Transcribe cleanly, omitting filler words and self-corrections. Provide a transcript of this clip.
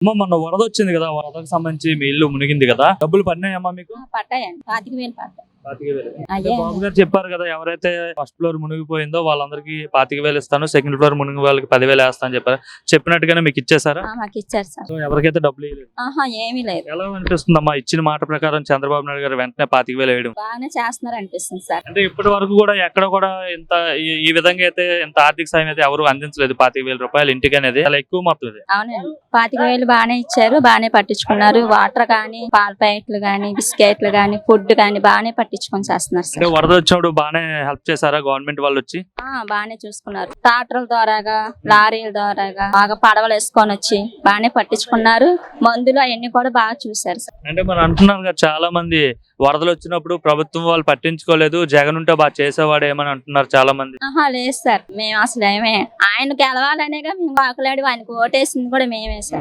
అమ్మ మొన్న వరద వచ్చింది కదా, వరదకు సంబంధించి మీ ఇల్లు మునిగింది కదా, డబ్బులు పడినాయమ్మా మీకు? పడ్డాయండి 25,000 పడ్డాయి. 25,000. అయ్యే బాబు గారు చెప్పారు కదా, ఎవరైతే ఫస్ట్ ఫ్లోర్ మునిగిపోయిందో వాళ్ళందరికి 25,000 ఇస్తాను, సెకండ్ ఫ్లోర్ మునిగి వాళ్ళకి 10,000 వేస్తా అని చెప్పారు. చెప్పినట్టుగానే మీకు ఇచ్చేసారా? మాకు ఇచ్చారు సార్. సో ఎవరికైతే డబ్బులు ఇవ్వలేదు. ఏమీ లేదు. ఎలా అనిపిస్తుందమ్మా ఇచ్చిన మాట ప్రకారం చంద్రబాబు నాయుడు గారు వెంటనే 25,000 వేయడం? బాగానే చేస్తున్నారు అనిపిస్తుంది సార్. అంటే ఇప్పటి వరకు కూడా ఎక్కడ కూడా ఇంత ఈ విధంగా అయితే ఇంత ఆర్థిక సాయం అయితే ఎవరు అందించలేదు. 25,000 రూపాయలు ఇంటికి అనేది చాలా ఎక్కువ మొత్తం ఇది. అవునండి, 25,000 బాగానే ఇచ్చారు, బాగానే పట్టించుకున్నారు. వాటర్ గానీ, పాల ప్యాకెట్లు గానీ, బిస్కెట్లు గానీ, ఫుడ్ గానీ బాగానే పట్టించుకొని చేస్తున్నారు అంటే సార్. వరద వచ్చినప్పుడు బాగానే హెల్ప్ చేశారా గవర్నమెంట్ వాళ్ళు వచ్చి? బాగానే చూసుకున్నారు. ట్రాక్టర్ల ద్వారాగా, లారీల ద్వారాగా బాగా పడవలు వేసుకొని వచ్చి బాగానే పట్టించుకున్నారు. మందులు అవన్నీ కూడా బాగా చూసారు సార్. అంటే మరి అంటున్నారు కదా చాలా మంది, వరదలు వచ్చినప్పుడు ప్రభుత్వం వాళ్ళు పట్టించుకోలేదు, జగన్ ఉంటే బాగా చేసేవాడు ఏమని అంటున్నారు చాలా మంది. లేదు సార్, మేము అసలు ఆయన గెలవాలనేగా మేము బాకులాడి ఆయనకు ఓటేసింది కూడా మేమే సార్.